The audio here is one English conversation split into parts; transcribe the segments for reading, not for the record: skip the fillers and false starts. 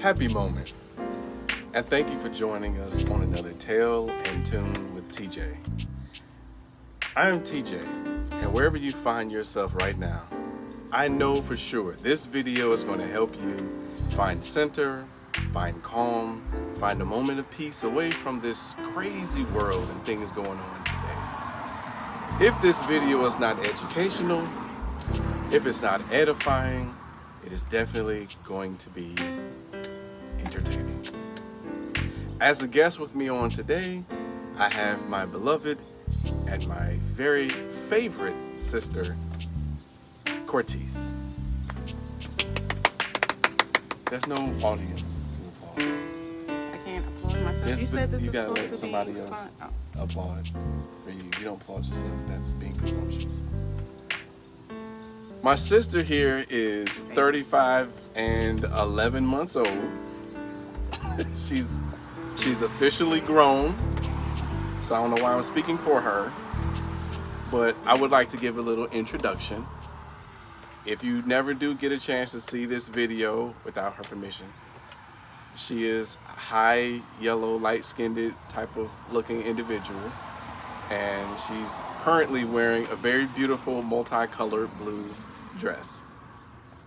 Happy moment. And thank you for joining us on another Tale and Tune with TJ. I am TJ, and wherever you find yourself right now, I know for sure this video is going to help you find center, find calm, find a moment of peace away from this crazy world and things going on today. If this video is not educational, if it's not edifying, it is definitely going to be entertaining. As a guest with me on today, I have my beloved and my very favorite sister, Cortiss. There's no audience to applaud. I can't applaud myself. You said this you is gotta supposed let to somebody be else fun. applaud for you. You don't applaud yourself. That's being presumptuous. My sister here is 35 and 11 months old. She's officially grown, so I don't know why I'm speaking for her, but I would like to give a little introduction. If you never do get a chance to see this video without her permission, she is a high yellow, light-skinned type of looking individual, and she's currently wearing a very beautiful multicolored blue dress.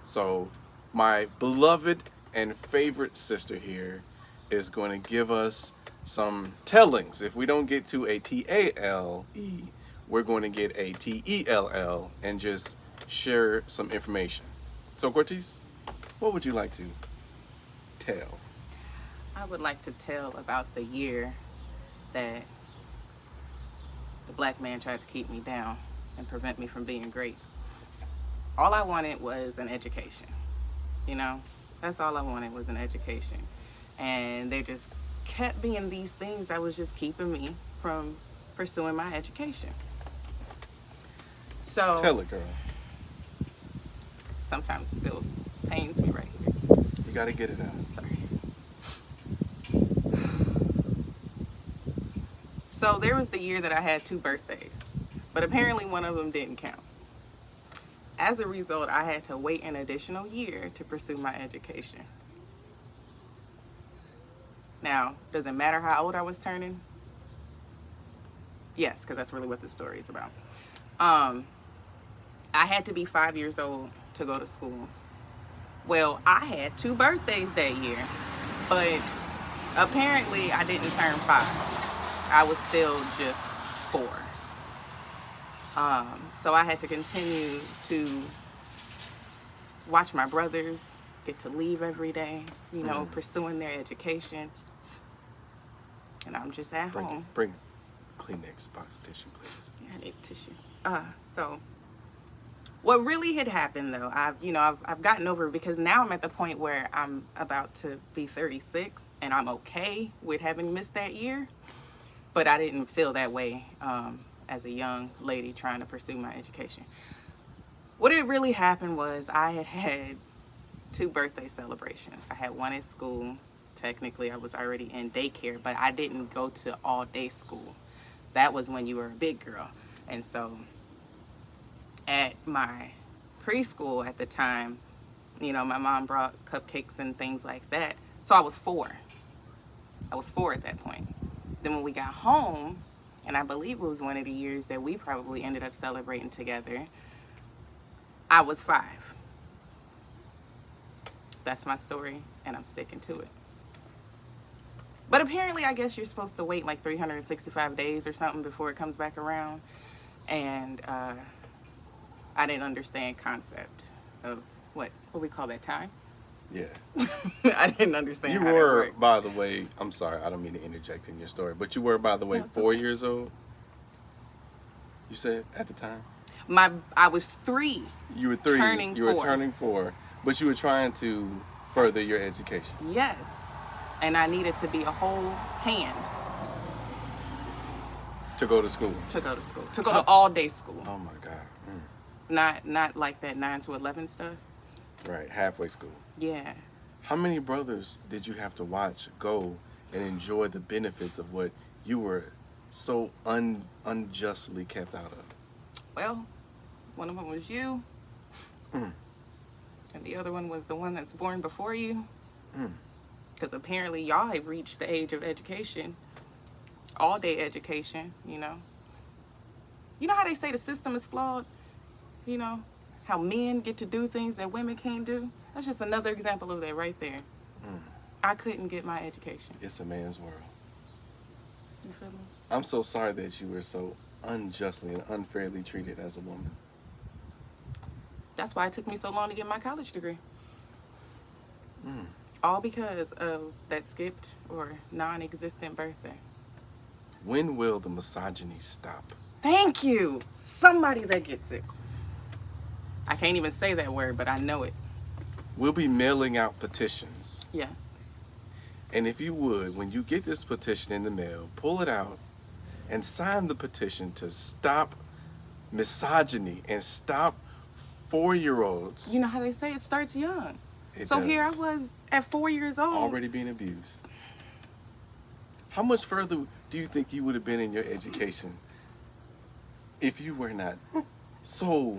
So my beloved and favorite sister here is going to give us some tellings. If we don't get to a T-A-L-E, we're going to get a T-E-L-L and just share some information. So Cortiss, what would you like to tell? I would like to tell about the year that the black man tried to keep me down and prevent me from being great. All I wanted was an education. You know, that's all I wanted was an education. And they just kept being these things that was just keeping me from pursuing my education. So Tell it, girl. sometimes it still pains me right here. You got to get it out. I'm sorry. So there was the year that I had 2 birthdays, but apparently one of them didn't count. As a result, I had to wait an additional year to pursue my education. Now, does it matter how old I was turning? Yes, because that's really what this story is about. I had to be 5 years old to go to school. Well, I had 2 birthdays that year, but apparently I didn't turn 5. I was still just 4. So I had to continue to watch my brothers get to leave every day, you know, pursuing their education. And I'm just at home. Bring Kleenex box of tissue, please. Yeah, I need tissue. So what really had happened though, I've gotten over it because now I'm at the point where I'm about to be 36 and I'm okay with having missed that year. But I didn't feel that way as a young lady trying to pursue my education. What it really happened was I had 2 birthday celebrations. I had one at school. Technically, I was already in daycare, but I didn't go to all-day school. That was when you were a big girl. And so at my preschool at the time, you know, my mom brought cupcakes and things like that. So I was 4. I was 4 at that point. Then when we got home, and I believe it was one of the years that we probably ended up celebrating together, I was 5. That's my story, and I'm sticking to it. But apparently, I guess you're supposed to wait like 365 days or something before it comes back around. And I didn't understand concept of what we call that, time. Yeah. I didn't understand You how were, that worked. by the way, I'm sorry, I don't mean to interject in your story, but you were, by the way, No, it's 4 okay. years old? You said at the time? I was 3. You were 3. Turning you were 4. turning 4, but you were trying to further your education. Yes. And I needed to be a whole hand To go to school. to go to school. To go to all-day school. Oh my God. Not like that 9 to 11 stuff. Right, halfway school. Yeah. How many brothers did you have to watch go and enjoy the benefits of what you were so unjustly kept out of? Well, one of them was you. And the other one was the one that's born before you. Because apparently y'all have reached the age of education, all day education, you know. You know how they say the system is flawed? You know, how men get to do things that women can't do? That's just another example of that right there. I couldn't get my education. It's a man's world. You feel me? I'm so sorry that you were so unjustly and unfairly treated as a woman. That's why it took me so long to get my college degree. All because of that skipped or non-existent birthday. When will the misogyny stop? Thank you. Somebody that gets it. I can't even say that word, but I know it. We'll be mailing out petitions. Yes. And if you would, when you get this petition in the mail, pull it out and sign the petition to stop misogyny and stop 4-year-olds. You know how they say it starts young. It so does. here I was at 4 years old. Already being abused. How much further do you think you would have been in your education if you were not so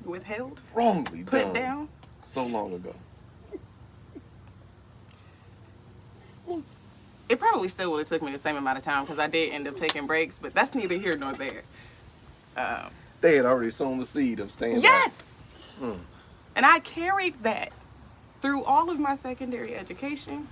Withheld? wrongly Put done down? so long ago? It probably still would have took me the same amount of time because I did end up taking breaks, but that's neither here nor there. They had already sown the seed of staying back. Yes! And I carried that through all of my secondary education.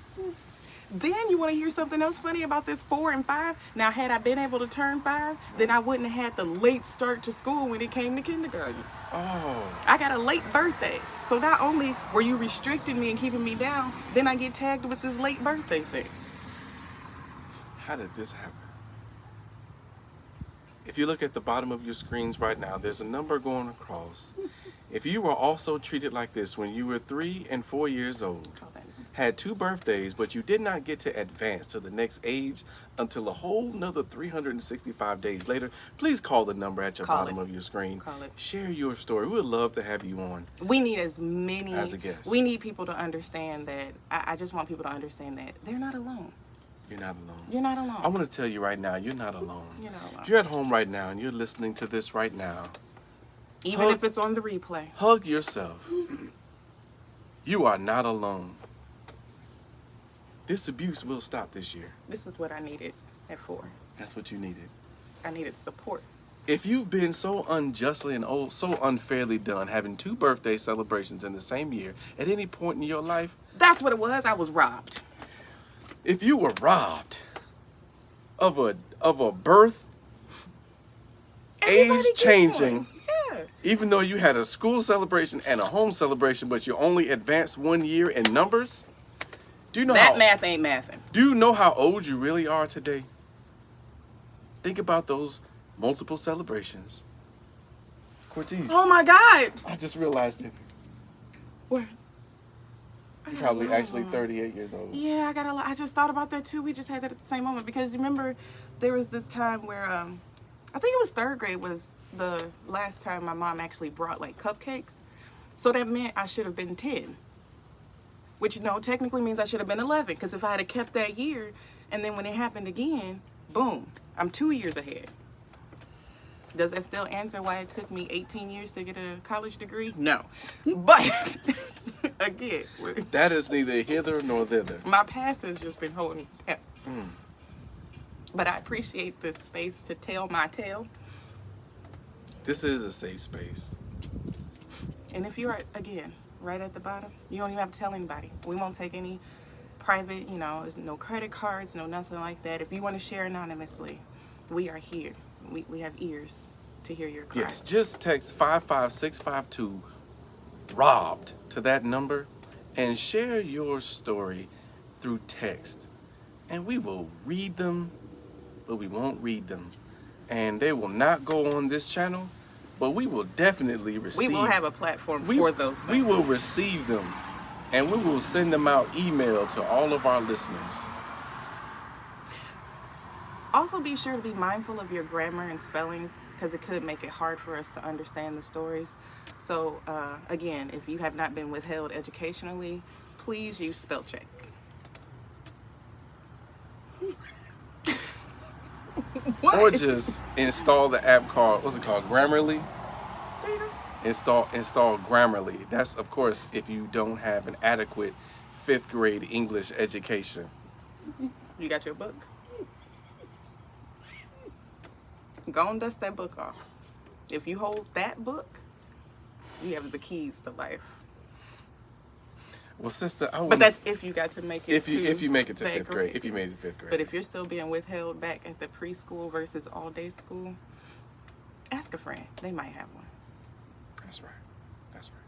Then you want to hear something else funny about this 4 and 5? Now, had I been able to turn 5, then I wouldn't have had the late start to school when it came to kindergarten. Oh. I got a late birthday. So not only were you restricting me and keeping me down, then I get tagged with this late birthday thing. How did this happen? If you look at the bottom of your screens right now, there's a number going across. If you were also treated like this when you were 3 and 4 years old, had 2 birthdays, but you did not get to advance to the next age until a whole nother 365 days later, please call the number at your bottom of your screen. Call it. Share your story. We would love to have you on. We need as many as a guest. We need people to understand that. I just want people to understand that they're not alone. You're not alone. You're not alone. I want to tell you right now, you're not alone. You're not alone. If you're at home right now and you're listening to this right now, even if it's on the replay, hug yourself. You are not alone. This abuse will stop this year. this is what I needed at 4. That's what you needed. I needed support. If you've been so unjustly and so unfairly done, having 2 birthday celebrations in the same year, at any point in your life, That's what it was. I was robbed. if you were robbed of a birth, Everybody age gets changing, one. Yeah. even though you had a school celebration and a home celebration, but you only advanced 1 year in numbers, do you know That math ain't mathing. Do you know how old you really are today? Think about those multiple celebrations. Cortiss, Oh my God. I just realized it. What? You're probably actually 38 years old. Yeah, I just thought about that too. We just had that at the same moment because remember there was this time where I think it was 3rd grade was the last time my mom actually brought like cupcakes. So that meant I should have been 10. Which, technically means I should have been 11 because if I had kept that year and then when it happened again, boom, I'm 2 years ahead. Does that still answer why it took me 18 years to get a college degree? No. But, again, That is neither hither nor thither. my past has just been holding pep. But I appreciate this space to tell my tale. This is a safe space. And if you're, again, right at the bottom, you don't even have to tell anybody. We won't take any private, no credit cards, no nothing like that. If you want to share anonymously, we are here. We have ears to hear your cry. Yes, just text 55652 robbed to that number and share your story through text. And we will read them, but we won't read them. And they will not go on this channel, but we will definitely receive. We will have a platform for those things. We will receive them, and we will send them out email to all of our listeners. Also, be sure to be mindful of your grammar and spellings because it could make it hard for us to understand the stories. So, again, if you have not been withheld educationally, please use spell check. What? Or just install the app called, what's it called, Grammarly? There you go. Install Grammarly. That's, of course, if you don't have an adequate 5th grade English education. You got your book? Go and dust that book off. If you hold that book, you have the keys to life. Well, sister, but that's if you got to make it. If you make it to 5th grade. If you made it to 5th grade. But if you're still being withheld back at the preschool versus all day school, ask a friend. They might have one. That's right. That's right.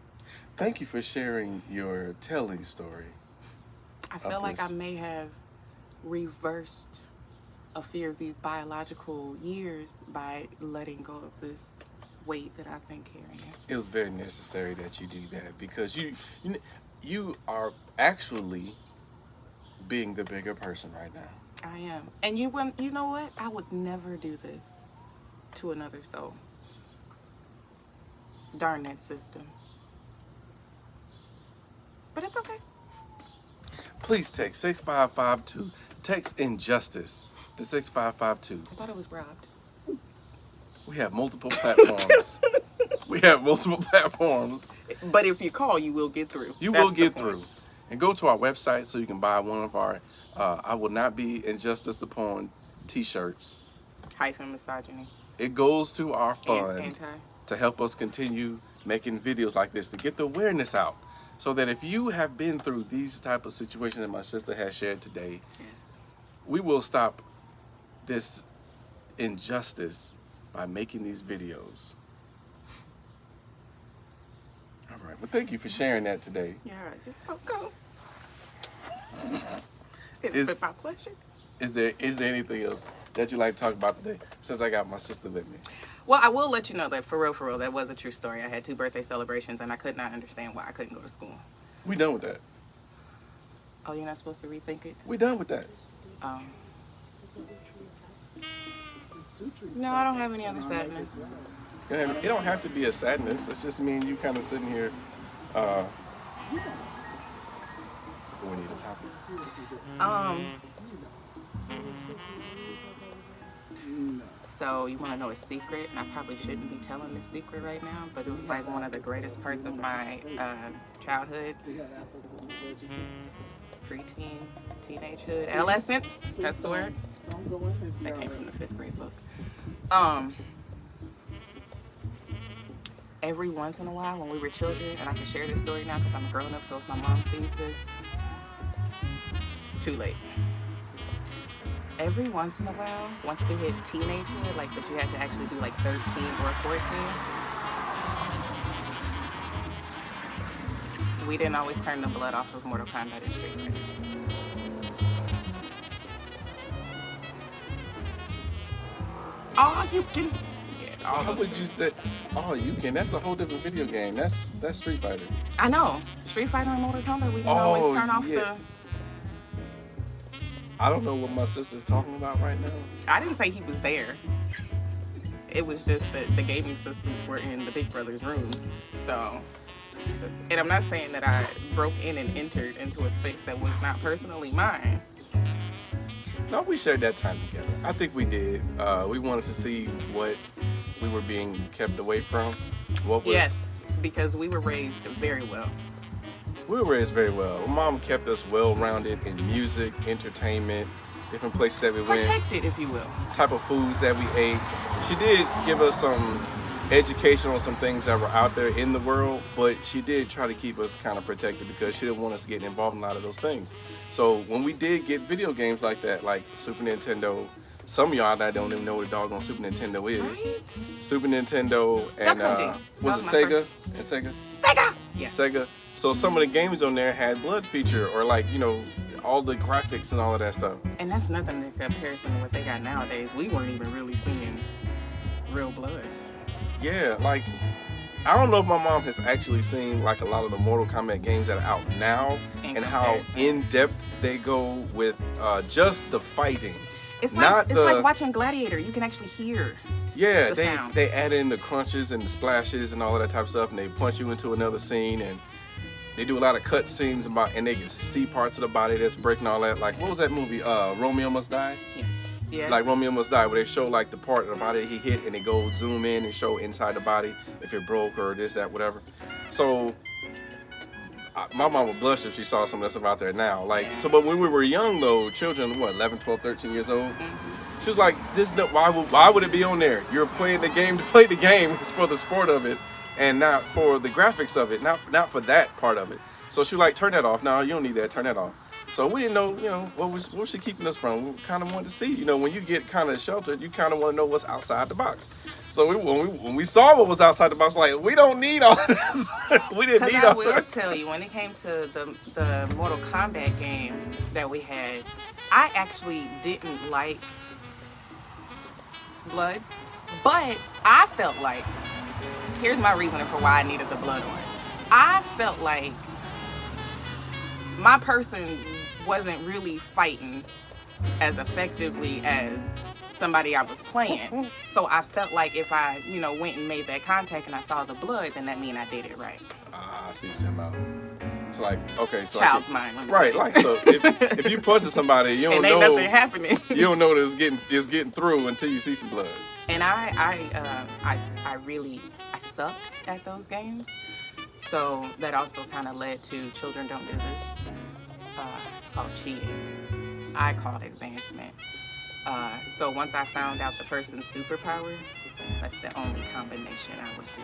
Thank you for sharing your telling story. I feel like I may have reversed a fear of these biological years by letting go of this weight that I've been carrying. It was very necessary that you do that because you are actually being the bigger person right now. I am. And you know what? I would never do this to another soul. Darn that system. But it's okay. Please text 6552. Text injustice to 6552. I thought it was robbed. We have multiple platforms. We have multiple platforms. But if you call, you will get through. You will get through. And go to our website so you can buy one of our I Will Not Be Injustice Upon t-shirts. Hyphen misogyny. It goes to our fund Anti. to help us continue making videos like this to get the awareness out. So that if you have been through these type of situations that my sister has shared today, yes, we will stop this injustice by making these videos. All right. Well, thank you for sharing that today. Yeah, all right. Okay. It's been my pleasure. Is there anything else that you'd like to talk about today, since I got my sister with me? Well, I will let you know that for real, that was a true story. I had 2 birthday celebrations, and I could not understand why I couldn't go to school. We done with that. Oh, you're not supposed to rethink it? We done with that. No, I don't have any other sadness. It don't have to be a sadness. It's just me and you kind of sitting here. We need a topic. So you want to know a secret, and I probably shouldn't be telling this secret right now, but it was like one of the greatest parts of my childhood, preteen, teenagehood, adolescence. That's the word. That came from the 5th grade book. Every once in a while, when we were children, and I can share this story now because I'm a grown up, so if my mom sees this, too late. Every once in a while, once we hit teenagehood, like that you had to actually be like 13 or 14, we didn't always turn the blood off of Mortal Kombat and Street Fighter. Oh, you can. Yeah, How would you say, oh, you can? That's a whole different video game. That's Street Fighter. I know. Street Fighter and Mortal Kombat, we didn't always turn off the... I don't know what my sister's talking about right now. I didn't say he was there. It was just that the gaming systems were in the big brother's rooms. So, and I'm not saying that I broke in and entered into a space that was not personally mine. No, we shared that time together. I think we did. We wanted to see what we were being kept away from. What was... Yes, because we were raised very well. We were raised very well. My mom kept us well-rounded in music, entertainment, different places that we went. Protected, if you will. Type of foods that we ate. She did give us some education on some things that were out there in the world, but she did try to keep us kind of protected because she didn't want us to get involved in a lot of those things. So when we did get video games like that, like Super Nintendo, some of y'all that don't even know what a doggone Super Nintendo is. Right? Super Nintendo and was it Sega? And Sega? Sega! Yeah. Sega. So some of the games on there had blood feature or like, you know, all the graphics and all of that stuff. And that's nothing in comparison to what they got nowadays. We weren't even really seeing real blood. Yeah, like, I don't know if my mom has actually seen like a lot of the Mortal Kombat games that are out now and how in-depth they go with just the fighting. It's like like watching Gladiator. You can actually hear the sound. They add in the crunches and the splashes and all of that type of stuff, and they punch you into another scene, and they do a lot of cut scenes and they get to see parts of the body that's breaking, all that. Like, what was that movie? Romeo Must Die? Yes. Like Romeo Must Die, where they show like the part of the body he hit, and they go zoom in and show inside the body if it broke or this, that, whatever. So my mom would blush if she saw some of that stuff out there now. Like, Yeah. so, but when we were young though, children, what, 11, 12, 13 years old, Mm-hmm. she was like, why would it be on there? You're playing the game to play the game. It's for the sport of it, and not for the graphics of it, not for that part of it. So she was like, turn that off. No, you don't need that. Turn that off. So we didn't know, what was she keeping us from? We kind of wanted to see, when you get kind of sheltered, you kind of want to know what's outside the box. So when we saw what was outside the box, like, we don't need all this. We didn't need all Because I will that. tell you, when it came to the Mortal Kombat game that we had, I actually didn't like blood, but I felt like, here's my reasoning for why I needed the blood on. I felt like my person wasn't really fighting as effectively as somebody I was playing. So I felt like if I, went and made that contact and I saw the blood, then that means I did it right. I see what you're talking about. It's like, okay, so Child's mind. Let me right, tell like, so if you punch somebody, you don't and ain't know nothing happening. you don't know that it's getting through until you see some blood. And I sucked at those games. So that also kind of led to children don't do this. It's called cheating. I called it advancement. So once I found out the person's superpower, that's the only combination I would do.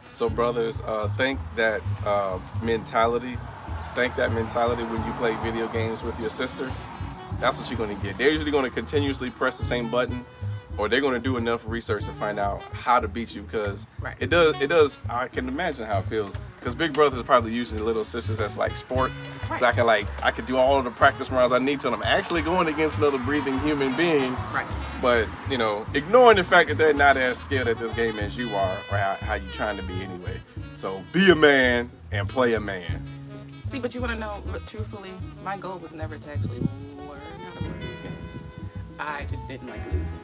So brothers, think that mentality when you play video games with your sisters. That's what you're going to get. They're usually going to continuously press the same button, or they're going to do enough research to find out how to beat you, because Right. it does. I can imagine how it feels, because big brothers are probably using little sisters as like sport. Right. So I could do all of the practice rounds I need to, and I'm actually going against another breathing human being. Right. But, ignoring the fact that they're not as skilled at this game as you are, or how you're trying to be anyway. So be a man and play a man. See, but you want to know, truthfully, my goal was never to actually learn how to play these games. I just didn't like losing.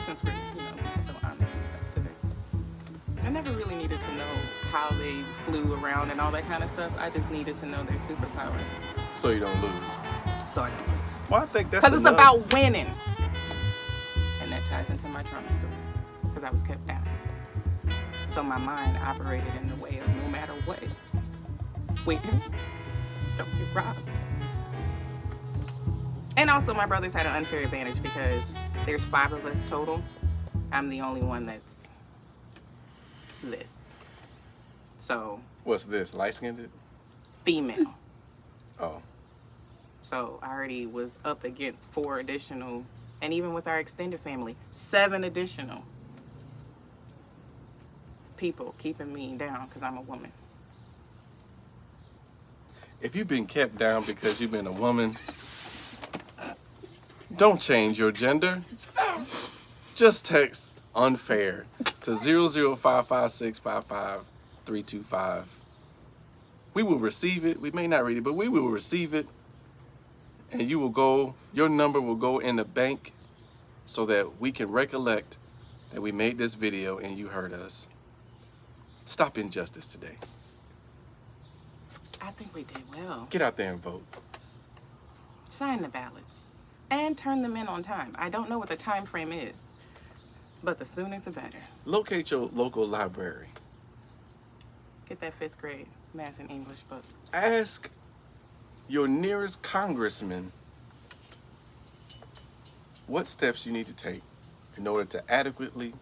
Since we're, being so honest and stuff today. I never really needed to know how they flew around and all that kind of stuff. I just needed to know their superpower. So you don't lose. So I don't lose. Well, I think that's Because it's enough. about winning. And that ties into my trauma story. Because I was kept down. So my mind operated in the way of no matter what. Win. Don't get robbed. And also my brothers had an unfair advantage because there's 5 of us total. I'm the only one that's this. So. What's this? Light-skinned? Female. Oh. So I already was up against 4 additional, and even with our extended family, 7 additional people keeping me down because I'm a woman. If you've been kept down because you've been a woman, don't change your gender. Just text unfair to 0055655-325. We will receive it. We may not read it, but we will receive it. And your number will go in the bank so that we can recollect that we made this video and you heard us. Stop injustice today. I think we did well. Get out there and vote. Sign the ballots and turn them in on time. I don't know what the time frame is, but the sooner the better. Locate your local library. Get that 5th grade math and English book. Ask your nearest congressman what steps you need to take in order to adequately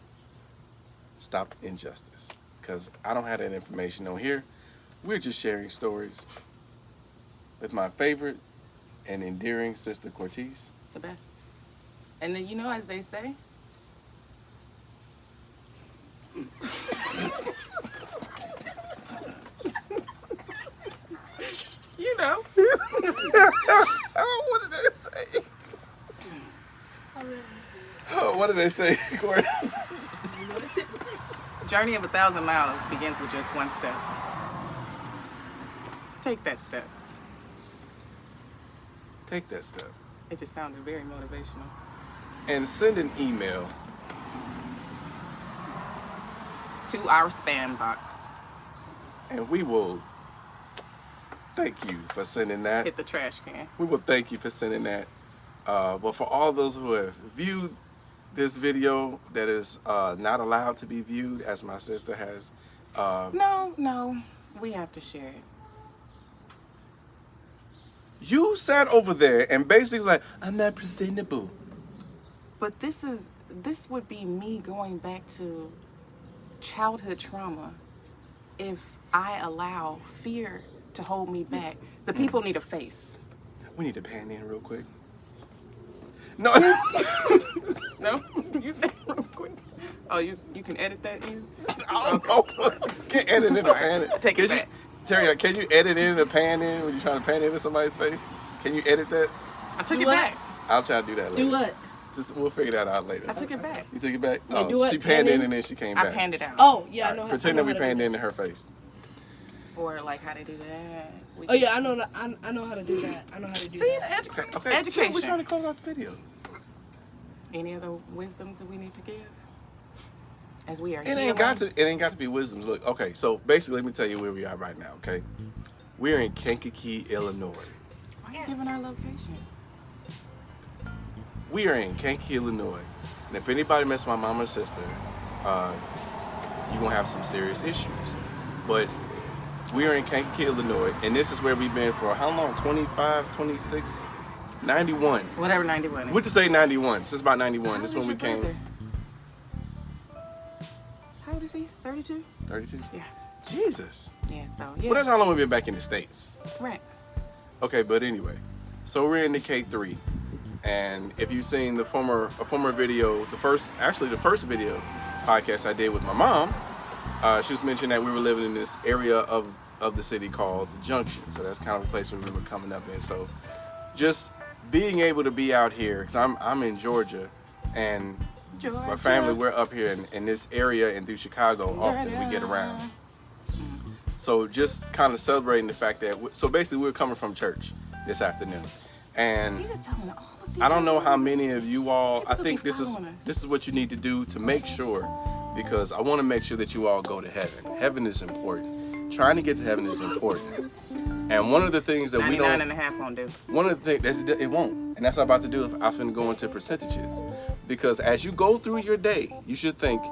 stop injustice. Because I don't have that information on here. We're just sharing stories with my favorite and endearing sister Cortiss. The best. And then, as they say, Oh, what did they say? Oh, what did they say, Corey? journey of 1,000 miles begins with just 1 step. Take that step. Take that step. It just sounded very motivational. And send an email To our spam box. and we will thank you for sending that. Hit the trash can. We will thank you for sending that. But for all those who have viewed this video that is not allowed to be viewed, as my sister has No, we have to share it. You sat over there and basically was like, I'm not presentable. But this would be me going back to childhood trauma if I allow fear to hold me back. The people need a face. We need to pan in real quick. No. No? You said real quick. Oh, you can edit that in? I don't know. Can't edit in a pan in. Take it back. Terrion, can you edit in a pan in when you're trying to pan into somebody's face? Can you edit that? I took it back. I'll try to do that later. Do what? We'll figure that out later. I took it back. You took it back? Wait, do what? She panned in and then she came back. I panned it out. Oh, yeah, I know. Pretend that we panned into her face. Or like how to do that. Oh yeah, I know. I know how to do that. I know how to do See, that. Okay. Education. We're trying to close out the video. Any other wisdoms that we need to give? As we are It ain't got to be wisdoms. Look, okay, so basically let me tell you where we are right now, okay? We're in Kankakee, Illinois. Why are you giving our location? We are in Kankakee, Illinois. And if anybody mess with my mom or sister, you're gonna have some serious issues. But we are in Kankakee, Illinois, and this is where we've been for how long? 25, 26, 91. Whatever 91 is. We'll just say 91. Since about 91. How This is old when is we your came. brother? How old is he? 32? 32? Yeah. Jesus. Yeah, so yeah. Well, that's how long we've been back in the States. Right. Okay, but anyway, so we're in the K3, and if you've seen the former video, the first video podcast I did with my mom, she was mentioning that we were living in this area of the city called the Junction, so that's kind of a place where we were coming up in. So just being able to be out here, because I'm in Georgia, and my family, we're up here in this area and through Chicago often we get around. So just kind of celebrating the fact that, so basically we're coming from church this afternoon. And You just telling all of these I don't know things? how many of you all, I People think be this is following us. what you need to do to make sure, because I want to make sure that you all go to heaven. Heaven is important. Trying to get to heaven is important. And one of the things that 99 and a half won't do. one of the things, it won't. And that's what I'm about to do if I'm finna go into percentages. Because as you go through your day, you should think,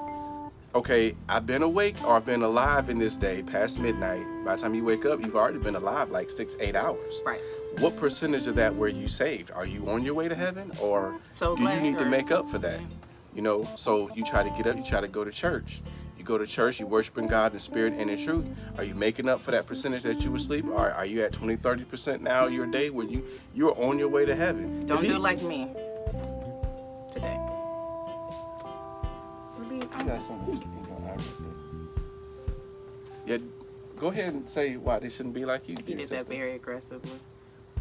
okay, I've been awake or I've been alive in this day past midnight. By the time you wake up, you've already been alive like 6-8 hours. Right. What percentage of that were you saved? Are you on your way to heaven, or So do you glad, need to or- make up for that? Yeah. You know, so you try to get up, you try to go to church. You go to church, you worshiping God in spirit and in truth. Are you making up for that percentage that you were asleep? Or are you at 20-30% now your day where you're on your way to heaven? Don't If do you- like me today. I got something in your eye right there. Yeah, go ahead and say why they shouldn't be like you. You dear did that sister. very aggressively.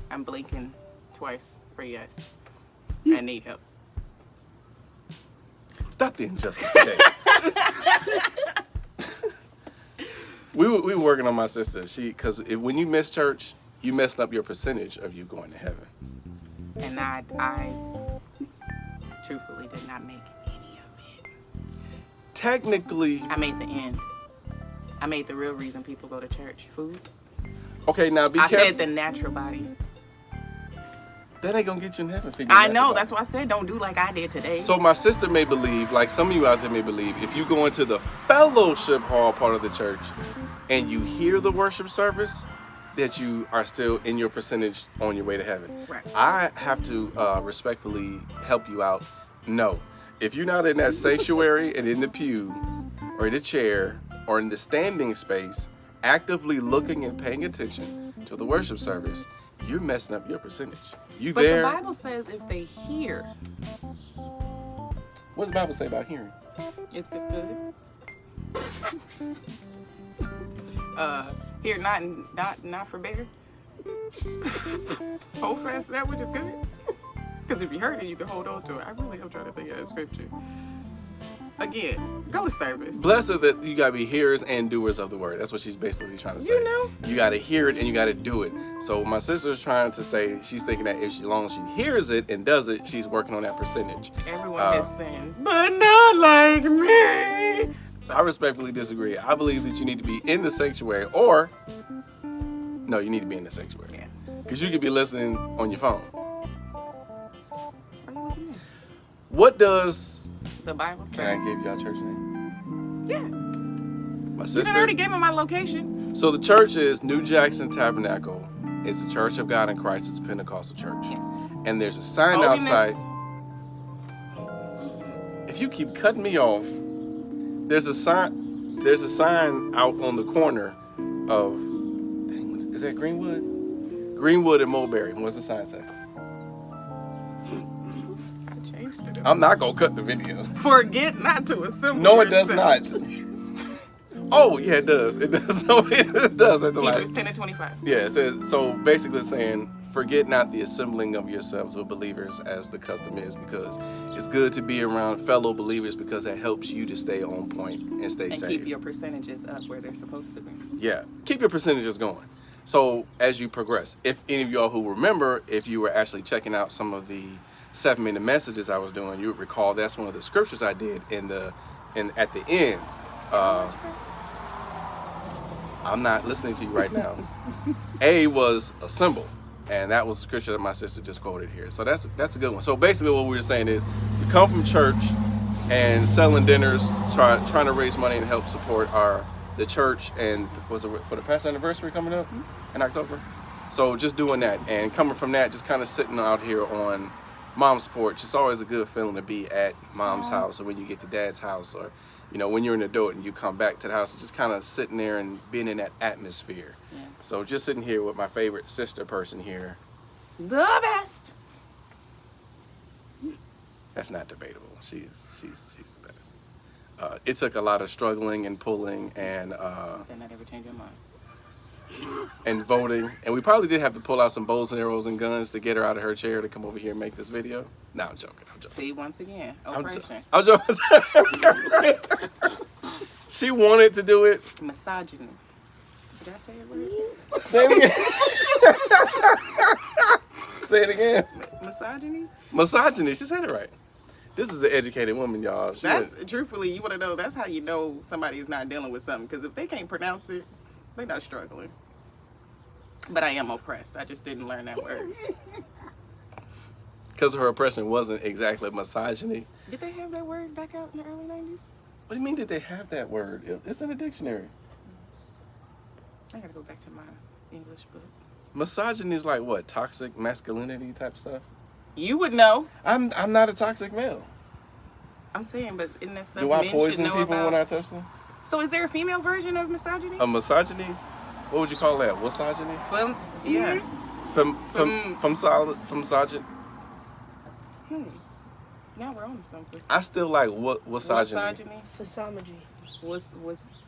I'm blinking twice for yes. I need help. Stop the injustice today. we were working on my sister. Because when you miss church, you messed up your percentage of you going to heaven. And I truthfully did not make any of it. Technically, I made the end. I made the real reason people go to church. Food. okay, now be I careful. fed the natural body. That ain't gonna get you in heaven. I know. That's why I said don't do like I did today. So my sister may believe, like some of you out there may believe, if you go into the fellowship hall part of the church and you hear the worship service, that you are still in your percentage on your way to heaven. Right. I have to respectfully help you out. No. If you're not in that sanctuary and in the pew or in the chair or in the standing space, actively looking and paying attention to the worship service, you're messing up your percentage. You but there. the Bible says if they hear, What does the Bible say about hearing? it's good. Hear not forbear. Hold fast to that which is good. Because if you heard it, you can hold on to it. I really am trying to think of that scripture. Again, go to service. Blessed are that you gotta be hearers and doers of the word. That's what she's basically trying to say. You know. You gotta hear it and you gotta do it. So my sister's trying to say, she's thinking that as long as she hears it and does it, she's working on that percentage. Everyone has sinned, but not like me. I respectfully disagree. I believe that you need to be in the sanctuary, or no, you need to be in the sanctuary. Yeah. Because you could be listening on your phone. Are you looking at? What does, The Bible can I says. give y'all church name? Yeah. My You sister. done already gave me my location. So the church is New Jackson Tabernacle. It's the Church of God in Christ. It's a Pentecostal church. Yes. And there's a sign Holiness. outside. If you keep cutting me off, there's a sign. There's a sign out on the corner of. Dang, is that Greenwood? Greenwood and Mulberry. What's the sign say? I changed it. I'm not gonna cut the video. Forget not to assemble. No, it does yourself. not. Oh yeah, it does. It does. It does. At the Hebrews last. 10:25. Yeah, it says so. Basically, saying, forget not the assembling of yourselves with believers, as the custom is, because it's good to be around fellow believers because that helps you to stay on point and stay And safe. keep your percentages up where they're supposed to be. Yeah, keep your percentages going. So as you progress, if any of y'all who remember, if you were actually checking out some of the 7-minute messages I was doing, you would recall that's one of the scriptures I did at the end. I'm not listening to you right now. A was assemble, and that was the scripture that my sister just quoted here. So that's a good one. So basically what we were saying is we come from church and selling dinners, trying to raise money and help support the church, and was it for the pastor anniversary coming up in October? So just doing that, and coming from that, just kind of sitting out here on mom's porch. It's always a good feeling to be at mom's house, or when you get to dad's house, or when you're an adult and you come back to the house, just kind of sitting there and being in that atmosphere. Yeah. So just sitting here with my favorite sister person here. The best. That's not debatable. She's the best. It took a lot of struggling and pulling and Better not ever change your mind. and voting, and we probably did have to pull out some bows and arrows and guns to get her out of her chair to come over here and make this video. No, I'm joking. See, once again, oppression. I'm joking. She wanted to do it. Misogyny. Did I say a word? Say it again. Say it again. Misogyny? Misogyny. She said it right. This is an educated woman, y'all. Truthfully, you want to know, that's how you know somebody is not dealing with something. Because if they can't pronounce it, they're not struggling. But I am oppressed. I just didn't learn that word. Because her oppression wasn't exactly misogyny. Did they have that word back out in the early 90s? What do you mean did they have that word? It's in the dictionary. I gotta go back to my English book. Misogyny is like what? Toxic masculinity type stuff? You would know. I'm not a toxic male. I'm saying, but isn't that stuff Do I men should poison know people about? when I touch them? So is there a female version of misogyny? A misogyny? What would you call that? Misogyny? Yeah. From misogyny? Now we're on to something. I still like misogyny. Misogyny. Physometry. What's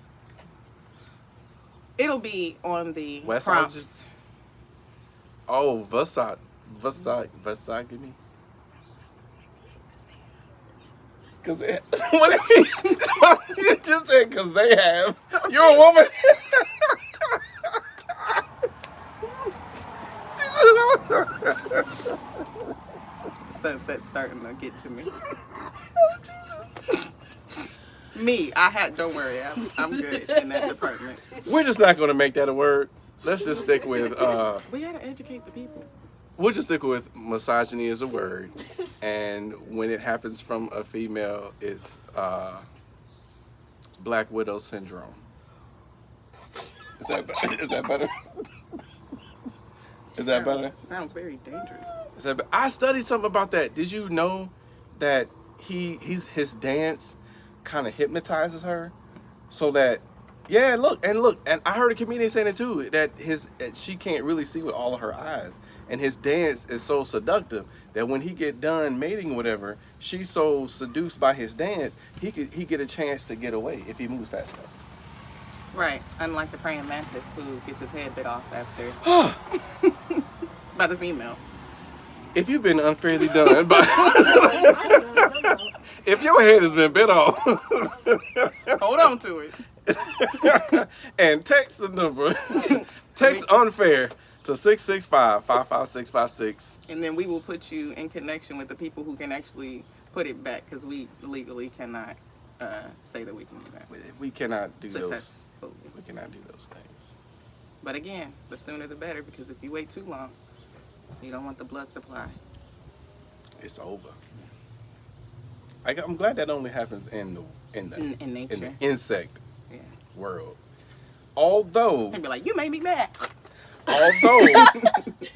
it'll be on the West prompts. Oh, misogyny. Cause they, what do you mean? You just said cause they have. You're a woman. Sunset's starting to get to me. Oh, Jesus. Don't worry, I'm good in that department. We're just not gonna make that a word. Let's just stick with We gotta educate the people. we'll just stick with misogyny as a word, and when it happens from a female, it's Black Widow syndrome. Is that better? Is that better? Sounds very dangerous. I studied something about that. Did you know that his dance kind of hypnotizes her, so that look, and I heard a comedian saying it too, that she can't really see with all of her eyes, and his dance is so seductive that when he get done mating whatever, she's so seduced by his dance, he get a chance to get away if he moves fast enough. Right, unlike the praying mantis who gets his head bit off after by the female. If you've been unfairly done, but if your head has been bit off, Hold on to it. and text the number, text unfair to 665-55656. And then we will put you in connection with the people who can actually put it back, because we legally cannot say that we can do that. We cannot do those. Successfully. We cannot do those things. But again, the sooner the better, because if you wait too long, you don't want the blood supply. It's over. I'm glad that only happens in In nature. in the insect Yeah. world. Although, And be like, you made me mad.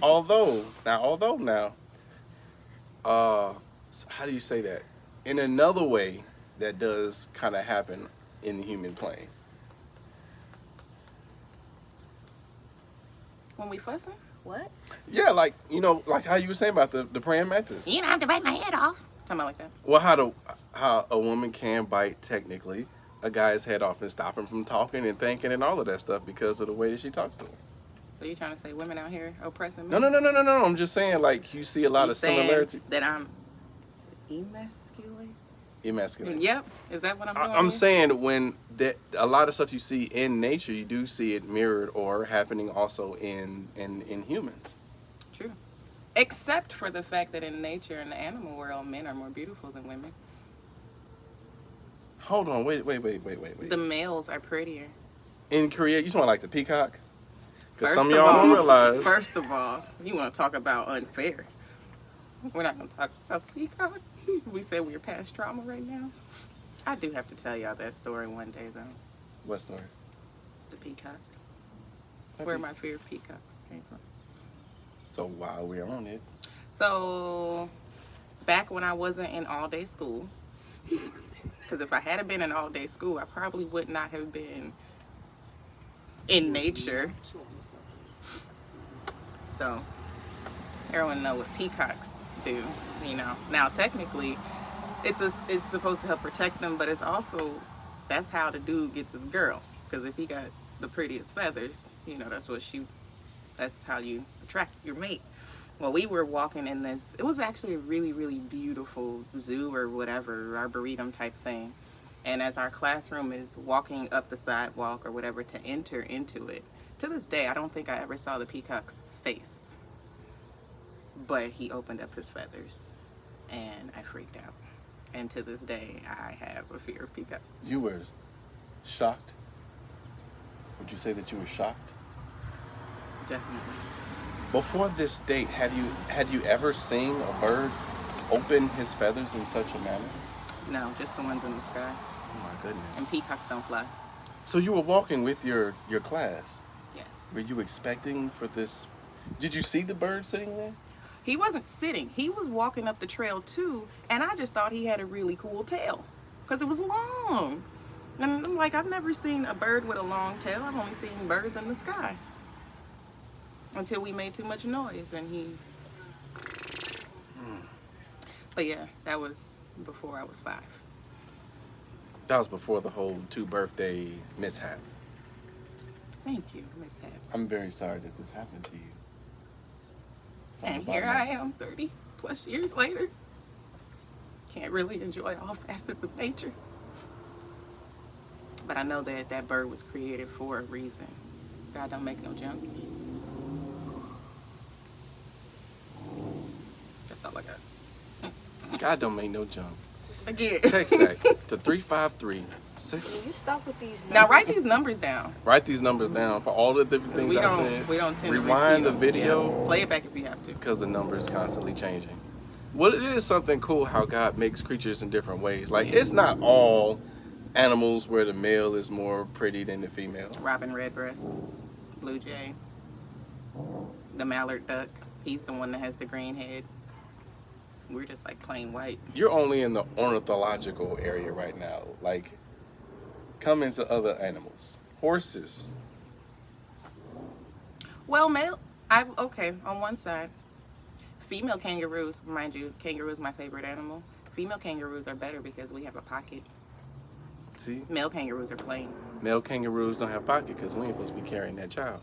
although now, how do you say that? In another way, that does kind of happen in the human plane. When we fussing? What? Yeah, like, like how you were saying about the praying mantis. You don't have to bite my head off. Something like that. Well, how a woman can bite technically a guy's head off and stop him from talking and thinking and all of that stuff because of the way that she talks to him. So you trying to say women out here oppressing No. men? No. I'm just saying, like, you see a lot You of saying similarity. that I'm emasculate? Emasculate. Yep. Is that what I'm doing? I'm here? saying when a lot of stuff you see in nature, you do see it mirrored or happening also in humans. True. Except for the fact that in nature, in the animal world, men are more beautiful than women. Hold on, wait. The males are prettier. In Korea, you talking like the peacock? Because First some of of y'all all- don't realize. First of all, you want to talk about unfair. We're not going to talk about peacock. We said we're past trauma right now. I do have to tell y'all that story one day, though. What story? The peacock. Where my fear of peacocks came from. So while we're on it, So, back when I wasn't in all-day school, because if I had been in all-day school, I probably would not have been in nature. So, everyone know what peacocks do, Now, technically, it's supposed to help protect them, but it's also, that's how the dude gets his girl. Because if he got the prettiest feathers, that's how you attract your mate. Well, we were walking in this, it was actually a really, really beautiful zoo or whatever, arboretum type thing. And as our classroom is walking up the sidewalk or whatever to enter into it, to this day, I don't think I ever saw the peacock's face. But he opened up his feathers and I freaked out. And to this day, I have a fear of peacocks. you were shocked. Would you say that you were shocked? Definitely. Before this date, had you ever seen a bird open his feathers in such a manner? No, just the ones in the sky. Oh my goodness. And peacocks don't fly. So you were walking with your class. Yes. Were you expecting for this? Did you see the bird sitting there? He wasn't sitting. He was walking up the trail too, and I just thought he had a really cool tail because it was long. And I'm like, I've never seen a bird with a long tail. I've only seen birds in the sky. Until we made too much noise and he... But yeah, that was before I was 5. That was before the whole 2 birthday mishap. Thank you, Miss Hab. I'm very sorry that this happened to you. From And the here bottom I am 30 plus years later. Can't really enjoy all facets of nature. But I know that that bird was created for a reason. God don't make no junk. That's all I got. God don't make no jump. Again. Text that to 353-6. Will you stop with these numbers? Now write these numbers down. Write these numbers down for all the different things I said. We don't tend Rewind to the repeat them. video Yeah. Play it back if you have to. because the number is constantly changing. Well, it is something cool how God makes creatures in different ways. Like, it's not all animals where the male is more pretty than the female. Robin redbreast, blue jay, the mallard duck. He's the one that has the green head. We're just like plain white. You're only in the ornithological area right now. Like, come into other animals. Horses. Well, okay, on one side. Female kangaroos, mind you, kangaroo is my favorite animal. Female kangaroos are better because we have a pocket. See? Male kangaroos are plain. Male kangaroos don't have pocket because we ain't supposed to be carrying that child.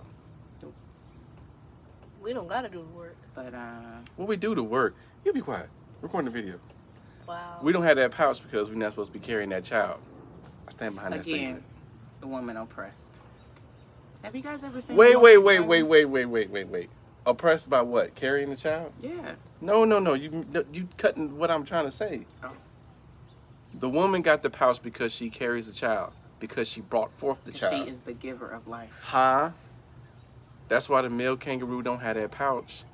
We don't gotta do the work. But, What we do to work, you be quiet. Recording the video. Wow. We don't have that pouch because we're not supposed to be carrying that child. I stand behind that again, statement. the woman oppressed. Have you guys ever seen... Wait. a woman struggle? Oppressed by what? Carrying the child? Yeah. No. You cutting what I'm trying to say. Oh. The woman got the pouch because she carries the child. Because she brought forth the child. She is the giver of life. Huh? That's why the male kangaroo don't have that pouch.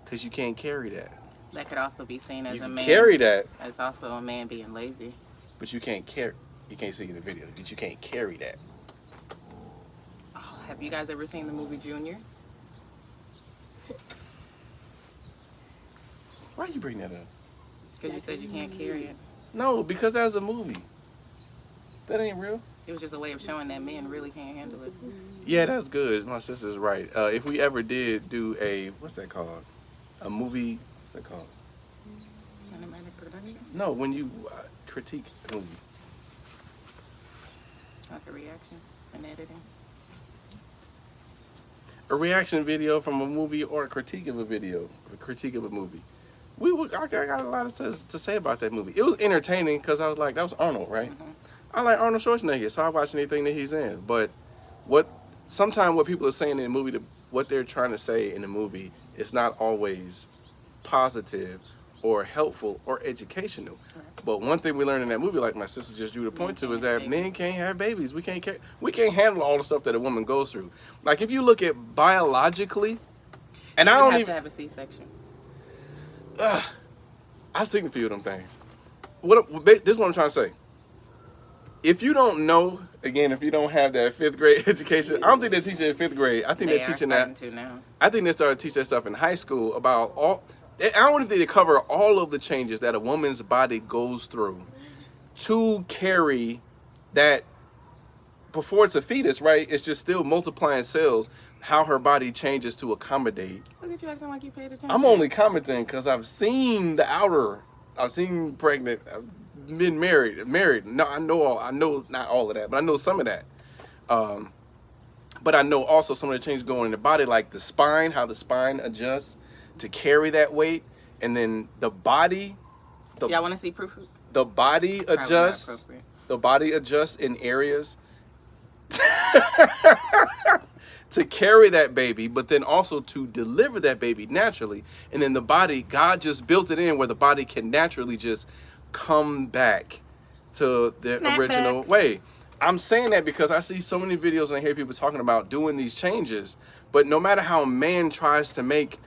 Because you can't carry that. That could also be seen as You a can man. carry that, As also a man being lazy. but you can't carry. You can't see in the video, but you can't carry that. Have you guys ever seen the movie Junior? Why you bring that up? Because you said you can't carry it. No, because that's a movie. That ain't real. It was just a way of showing that men really can't handle it. Yeah, that's good. My sister's right. If we ever did do a, what's that called? A movie, what's that called? Cinematic production? No, when you critique a movie. Like a reaction and editing. A reaction video from a movie or a critique of a video, a critique of a movie. I got a lot to say about that movie. It was entertaining because I was like, that was Arnold, right? Mm-hmm. I like Arnold Schwarzenegger, so I watch anything that he's in. But sometimes what people are saying in the movie, what they're trying to say in the movie is not always positive or helpful or educational. Right. But one thing we learned in that movie, like my sister just drew the point to, is that men can't have babies. We can't handle all the stuff that a woman goes through. Like if you look at biologically, and I don't have even to have a C-section. I've seen a few of them things. This is what I'm trying to say. If you don't know, again, if you don't have that 5th grade education, I don't think they teach it in 5th grade. I think they're teaching that. To now. I think they started to teach that stuff in high school about all. I don't think they cover all of the changes that a woman's body goes through to carry that. Before it's a fetus, right? It's just still multiplying cells. How her body changes to accommodate. Look at you acting like you paid attention. I'm only commenting because I've seen the outer. I've seen pregnant. I've been married. No, I know not all of that, but I know some of that. But I know also some of the changes going in the body, like the spine, how the spine adjusts to carry that weight, and then the body. Y'all want to see proof? The body adjusts. The body adjusts in areas to carry that baby, but then also to deliver that baby naturally. And then the body, God just built it in where the body can naturally just come back to the original way. I'm saying that because I see so many videos and I hear people talking about doing these changes, but no matter how a man tries to make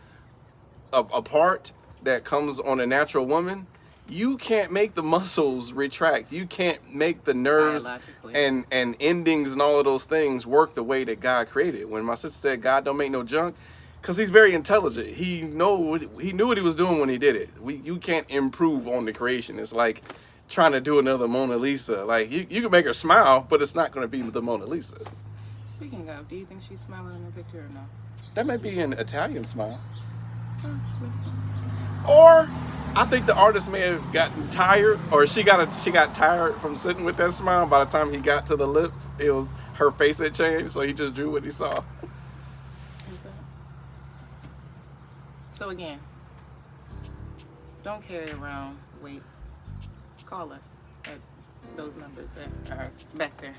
a part that comes on a natural woman, you can't make the muscles retract. You can't make the nerves and endings and all of those things work the way that God created. When my sister said God don't make no junk, because he's very intelligent. He knew what he was doing when he did it. You can't improve on the creation. It's like trying to do another Mona Lisa. Like you can make her smile, but it's not going to be the Mona Lisa. Speaking of, do you think she's smiling in the picture or no? That might be an Italian smile. Oh, makes sense. Or I think the artist may have gotten tired, or she got tired from sitting with that smile. By the time he got to the lips, her face had changed, so he just drew what he saw. So again, don't carry around weights. Call us at those numbers that are back there.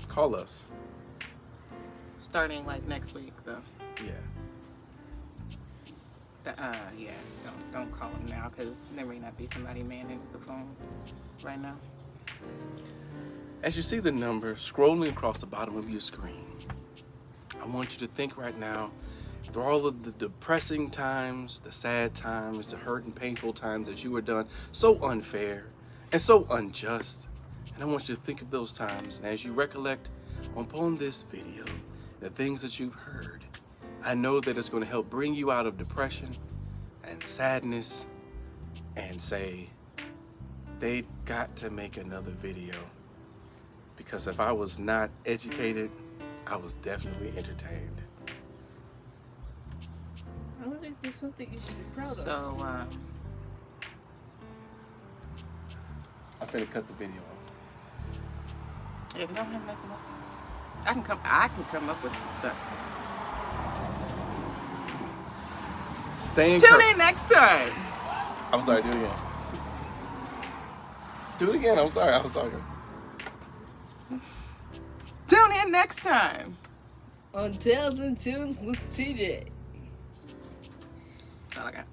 Call us. Starting like next week, though. Yeah. Yeah. Don't call them now because there may not be somebody manning the phone right now. As you see the number scrolling across the bottom of your screen, I want you to think right now through all of the depressing times, the sad times, the hurt and painful times that you were done so unfair and so unjust. And I want you to think of those times. And as you recollect upon this video, the things that you've heard, I know that it's going to help bring you out of depression and sadness and say, they got to make another video. Because if I was not educated, I was definitely entertained. I don't think there's something you should be proud of. So, I'm finna cut the video off. if you don't have nothing else, I can come up with some stuff. Tune in next time. I'm sorry, do it again. Do it again, I'm sorry, I was talking. Tune in next time. On Tales and Tunes with TJ. That's all I got.